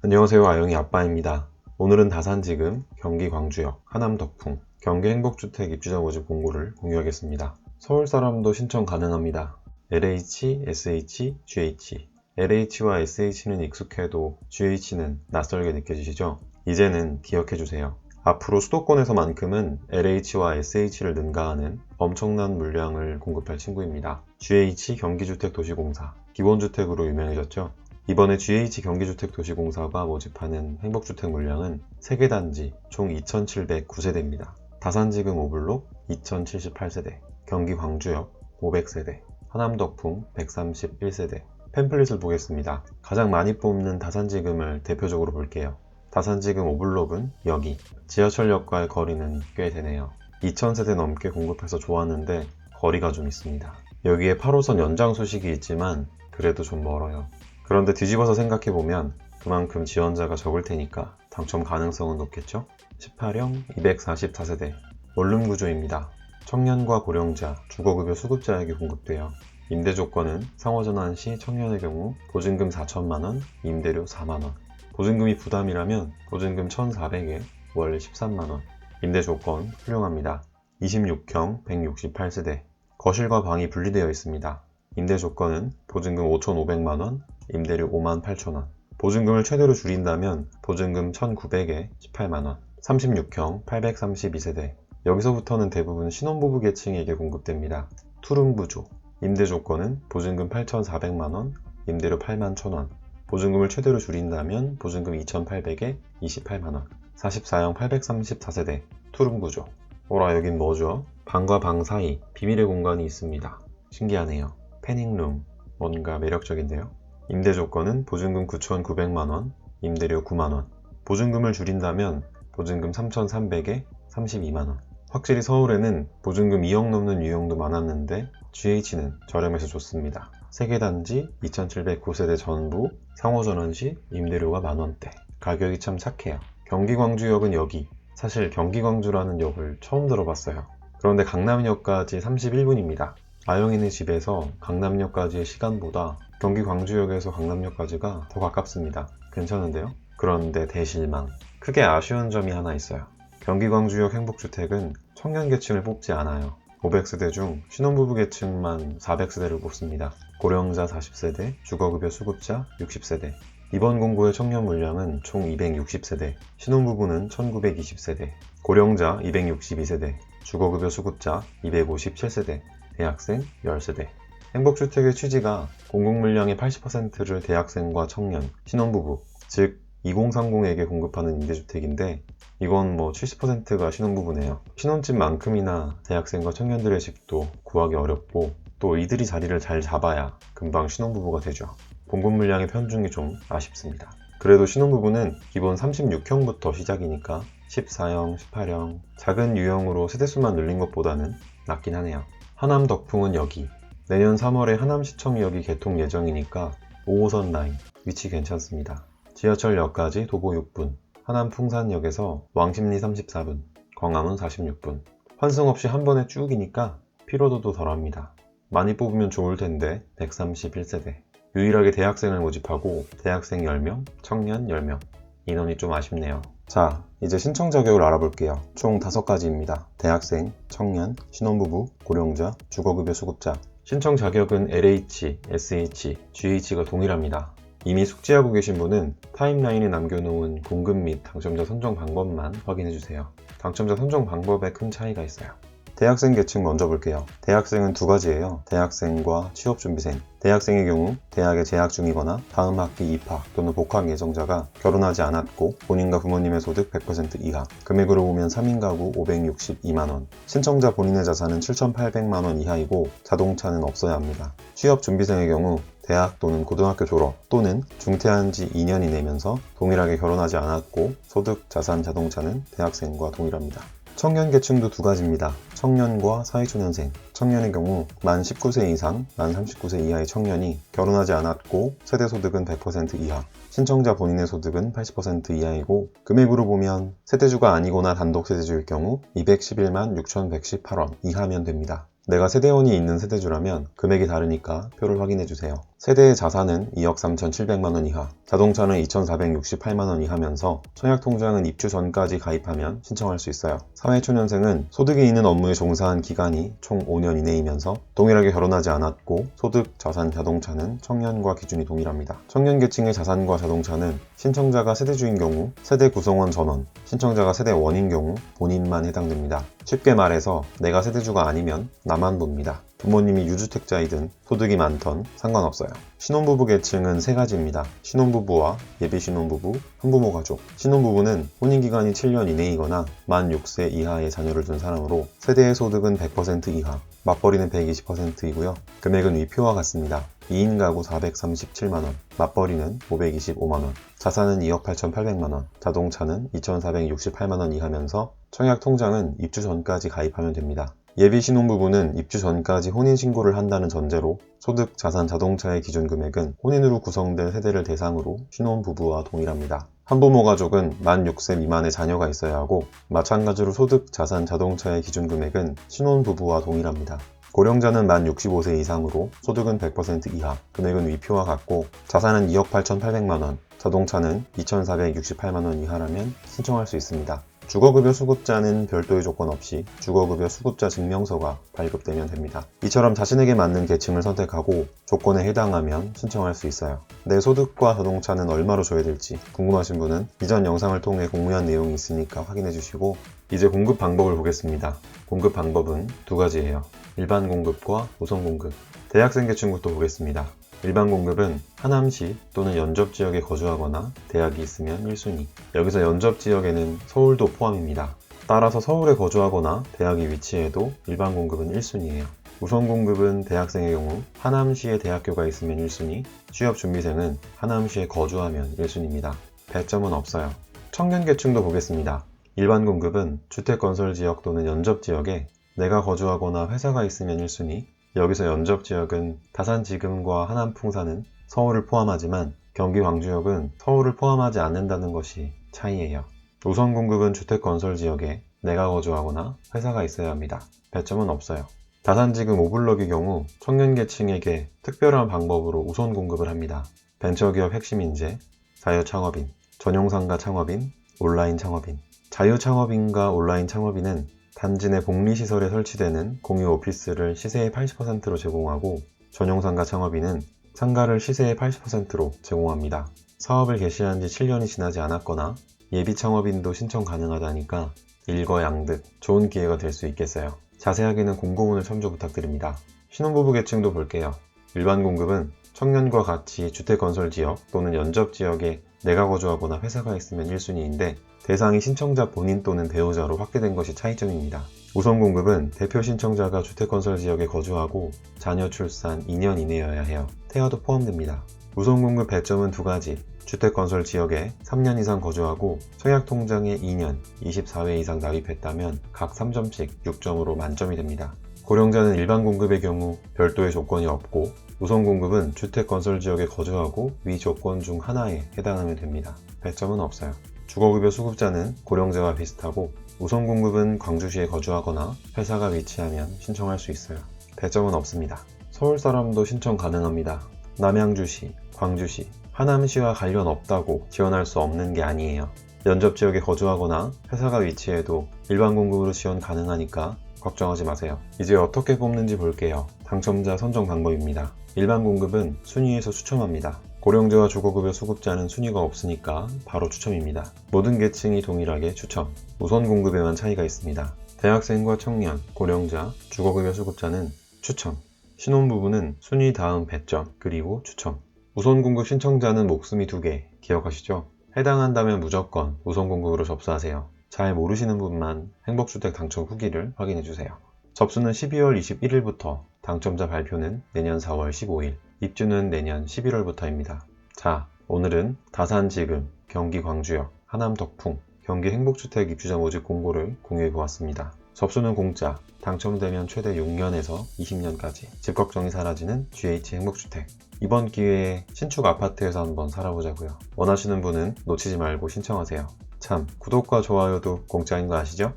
안녕하세요. 아영이 아빠입니다. 오늘은 다산지금, 경기 광주역, 하남 덕풍, 경기 행복주택 입주자 모집 공고를 공유하겠습니다. 서울 사람도 신청 가능합니다. LH, SH, GH. LH와 SH는 익숙해도 GH는 낯설게 느껴지시죠? 이제는 기억해주세요. 앞으로 수도권에서만큼은 LH와 SH를 능가하는 엄청난 물량을 공급할 친구입니다. GH 경기주택도시공사, 기본주택으로 유명해졌죠? 이번에 GH 경기주택도시공사가 모집하는 행복주택 물량은 3개 단지 총 2,709세대입니다. 다산지금 5블록 2,078세대, 경기 광주역 500세대, 하남 덕풍 131세대. 팸플릿을 보겠습니다. 가장 많이 뽑는 다산지금을 대표적으로 볼게요. 다산지금 5블록은 여기, 지하철역과의 거리는 꽤 되네요. 2,000세대 넘게 공급해서 좋았는데 거리가 좀 있습니다. 여기에 8호선 연장 소식이 있지만 그래도 좀 멀어요. 그런데 뒤집어서 생각해보면 그만큼 지원자가 적을 테니까 당첨 가능성은 높겠죠? 18형 244세대, 원룸 구조입니다. 청년과 고령자, 주거급여 수급자에게 공급돼요. 임대 조건은 상호전환 시 청년의 경우 보증금 4천만원, 임대료 4만원. 보증금이 부담이라면 보증금 1,400에 월 13만원. 임대 조건 훌륭합니다. 26형 168세대, 거실과 방이 분리되어 있습니다. 임대 조건은 보증금 5,500만원, 임대료 58,000원. 보증금을 최대로 줄인다면 보증금 1,900에 18만원. 36형 832세대. 여기서부터는 대부분 신혼부부 계층에게 공급됩니다. 투룸 구조. 임대 조건은 보증금 8,400만원, 임대료 81,000원. 보증금을 최대로 줄인다면 보증금 2,800에 28만원. 44형 834세대. 투룸 구조. 오라, 여긴 뭐죠? 방과 방 사이 비밀의 공간이 있습니다. 신기하네요. 패닝룸. 뭔가 매력적인데요? 임대 조건은 보증금 9,900만원, 임대료 9만원. 보증금을 줄인다면 보증금 3,300에 32만원. 확실히 서울에는 보증금 2억 넘는 유형도 많았는데 GH는 저렴해서 좋습니다. 3개 단지 2,709세대 전부 상호전환 시 임대료가 만원대. 가격이 참 착해요. 경기 광주역은 여기. 사실 경기 광주라는 역을 처음 들어봤어요. 그런데 강남역까지 31분입니다. 아영이네 집에서 강남역까지의 시간보다 경기 광주역에서 강남역까지가 더 가깝습니다. 괜찮은데요? 그런데 대실망. 크게 아쉬운 점이 하나 있어요. 경기 광주역 행복주택은 청년 계층을 뽑지 않아요. 500세대 중 신혼부부 계층만 400세대를 뽑습니다. 고령자 40세대, 주거급여 수급자 60세대. 이번 공고의 청년 물량은 총 260세대, 신혼부부는 1920세대, 고령자 262세대, 주거급여 수급자 257세대, 대학생 10세대. 행복주택의 취지가 공급물량의 80%를 대학생과 청년, 신혼부부, 즉 2030에게 공급하는 임대주택인데 이건 70%가 신혼부부네요. 신혼집만큼이나 대학생과 청년들의 집도 구하기 어렵고 또 이들이 자리를 잘 잡아야 금방 신혼부부가 되죠. 공급물량의 편중이 좀 아쉽습니다. 그래도 신혼부부는 기본 36형부터 시작이니까 14형, 18형, 작은 유형으로 세대수만 늘린 것보다는 낫긴 하네요. 하남 덕풍은 여기. 내년 3월에 하남시청역이 개통 예정이니까 5호선 라인 위치 괜찮습니다. 지하철역까지 도보 6분, 하남 풍산역에서 왕십리 34분, 광화문 46분. 환승 없이 한 번에 쭉이니까 피로도도 덜합니다. 많이 뽑으면 좋을 텐데 131세대. 유일하게 대학생을 모집하고 대학생 10명, 청년 10명. 인원이 좀 아쉽네요. 자, 이제 신청 자격을 알아볼게요. 총 5가지입니다. 대학생, 청년, 신혼부부, 고령자, 주거급여 수급자. 신청 자격은 LH, SH, GH가 동일합니다. 이미 숙지하고 계신 분은 타임라인에 남겨놓은 공급 및 당첨자 선정 방법만 확인해주세요. 당첨자 선정 방법에 큰 차이가 있어요. 대학생 계층 먼저 볼게요. 대학생은 2가지예요. 대학생과 취업준비생. 대학생의 경우 대학에 재학 중이거나 다음 학기 입학 또는 복학 예정자가 결혼하지 않았고 본인과 부모님의 소득 100% 이하. 금액으로 보면 3인 가구 562만원. 신청자 본인의 자산은 7,800만원 이하이고 자동차는 없어야 합니다. 취업준비생의 경우 대학 또는 고등학교 졸업 또는 중퇴한 지 2년 이내면서 동일하게 결혼하지 않았고 소득, 자산, 자동차는 대학생과 동일합니다. 청년 계층도 2가지입니다. 청년과 사회초년생. 청년의 경우 만 19세 이상, 만 39세 이하의 청년이 결혼하지 않았고 세대소득은 100% 이하. 신청자 본인의 소득은 80% 이하이고 금액으로 보면 세대주가 아니거나 단독세대주일 경우 211만 6,118원 이하면 됩니다. 내가 세대원이 있는 세대주라면 금액이 다르니까 표를 확인해주세요. 세대의 자산은 2억 3,700만원 이하, 자동차는 2,468만원 이하면서 청약통장은 입주 전까지 가입하면 신청할 수 있어요. 사회초년생은 소득이 있는 업무에 종사한 기간이 총 5년 이내이면서 동일하게 결혼하지 않았고 소득, 자산, 자동차는 청년과 기준이 동일합니다. 청년계층의 자산과 자동차는 신청자가 세대주인 경우 세대 구성원 전원, 신청자가 세대원인 경우 본인만 해당됩니다. 쉽게 말해서 내가 세대주가 아니면 나만 봅니다. 부모님이 유주택자이든 소득이 많던 상관없어요. 신혼부부 계층은 세 가지입니다. 신혼부부와 예비신혼부부, 한부모 가족. 신혼부부는 혼인기간이 7년 이내이거나 만 6세 이하의 자녀를 둔 사람으로 세대의 소득은 100% 이하, 맞벌이는 120%이고요. 금액은 위표와 같습니다. 2인 가구 437만원, 맞벌이는 525만원, 자산은 2억 8,800만원, 자동차는 2,468만원 이하면서 청약통장은 입주 전까지 가입하면 됩니다. 예비 신혼부부는 입주 전까지 혼인신고를 한다는 전제로 소득, 자산, 자동차의 기준 금액은 혼인으로 구성된 세대를 대상으로 신혼부부와 동일합니다. 한부모 가족은 만 6세 미만의 자녀가 있어야 하고 마찬가지로 소득, 자산, 자동차의 기준 금액은 신혼부부와 동일합니다. 고령자는 만 65세 이상으로 소득은 100% 이하, 금액은 위표와 같고 자산은 2억 8,800만원, 자동차는 2,468만원 이하라면 신청할 수 있습니다. 주거급여 수급자는 별도의 조건 없이 주거급여 수급자 증명서가 발급되면 됩니다. 이처럼 자신에게 맞는 계층을 선택하고 조건에 해당하면 신청할 수 있어요. 내 소득과 자동차는 얼마로 줘야 될지 궁금하신 분은 이전 영상을 통해 공유한 내용이 있으니까 확인해 주시고 이제 공급 방법을 보겠습니다. 공급 방법은 두 가지예요. 일반 공급과 우선 공급. 대학생 계층부터 보겠습니다. 일반 공급은 하남시 또는 연접지역에 거주하거나 대학이 있으면 1순위. 여기서 연접지역에는 서울도 포함입니다. 따라서 서울에 거주하거나 대학이 위치해도 일반 공급은 1순위예요. 우선 공급은 대학생의 경우 하남시에 대학교가 있으면 1순위, 취업준비생은 하남시에 거주하면 1순위입니다. 배점은 없어요. 청년 계층도 보겠습니다. 일반 공급은 주택건설지역 또는 연접지역에 내가 거주하거나 회사가 있으면 1순위, 여기서 연접지역은 다산지금과 하남풍사는 서울을 포함하지만 경기 광주역은 서울을 포함하지 않는다는 것이 차이예요. 우선 공급은 주택건설지역에 내가 거주하거나 회사가 있어야 합니다. 배점은 없어요. 다산지금 5블럭의 경우 청년계층에게 특별한 방법으로 우선 공급을 합니다. 벤처기업 핵심 인재, 자유창업인, 전용상가 창업인, 온라인 창업인. 자유창업인과 온라인 창업인은 단지 내 복리시설에 설치되는 공유 오피스를 시세의 80%로 제공하고 전용상가 창업인은 상가를 시세의 80%로 제공합니다. 사업을 개시한 지 7년이 지나지 않았거나 예비 창업인도 신청 가능하다니까 일거양득 좋은 기회가 될 수 있겠어요. 자세하게는 공고문을 참조 부탁드립니다. 신혼부부 계층도 볼게요. 일반 공급은 청년과 같이 주택건설지역 또는 연접지역에 내가 거주하거나 회사가 있으면 1순위인데 대상이 신청자 본인 또는 배우자로 확대된 것이 차이점입니다. 우선 공급은 대표 신청자가 주택건설지역에 거주하고 자녀 출산 2년 이내여야 해요. 태아도 포함됩니다. 우선 공급 배점은 두 가지. 주택건설지역에 3년 이상 거주하고 청약통장에 2년, 24회 이상 납입했다면 각 3점씩 6점으로 만점이 됩니다. 고령자는 일반 공급의 경우 별도의 조건이 없고 우선 공급은 주택건설지역에 거주하고 위 조건 중 하나에 해당하면 됩니다. 배점은 없어요. 주거급여 수급자는 고령자와 비슷하고 우선 공급은 광주시에 거주하거나 회사가 위치하면 신청할 수 있어요. 배점은 없습니다. 서울 사람도 신청 가능합니다. 남양주시, 광주시, 하남시와 관련 없다고 지원할 수 없는 게 아니에요. 연접지역에 거주하거나 회사가 위치해도 일반 공급으로 지원 가능하니까 걱정하지 마세요. 이제 어떻게 뽑는지 볼게요. 당첨자 선정 방법입니다. 일반 공급은 순위에서 추첨합니다. 고령자와 주거급여 수급자는 순위가 없으니까 바로 추첨입니다. 모든 계층이 동일하게 추첨. 우선 공급에만 차이가 있습니다. 대학생과 청년, 고령자, 주거급여 수급자는 추첨. 신혼부부는 순위 다음 배점, 그리고 추첨. 우선 공급 신청자는 목숨이 2개, 기억하시죠? 해당한다면 무조건 우선 공급으로 접수하세요. 잘 모르시는 분만 행복주택 당첨 후기를 확인해주세요. 접수는 12월 21일부터, 당첨자 발표는 내년 4월 15일, 입주는 내년 11월부터입니다. 자, 오늘은 다산지금, 경기 광주역, 하남 덕풍, 경기 행복주택 입주자 모집 공고를 공유해보았습니다. 접수는 공짜, 당첨되면 최대 6년에서 20년까지 집 걱정이 사라지는 GH 행복주택. 이번 기회에 신축 아파트에서 한번 살아보자고요. 원하시는 분은 놓치지 말고 신청하세요. 참, 구독과 좋아요도 공짜인 거 아시죠?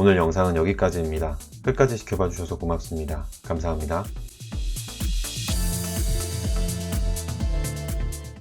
오늘 영상은 여기까지입니다. 끝까지 지켜봐 주셔서 고맙습니다. 감사합니다.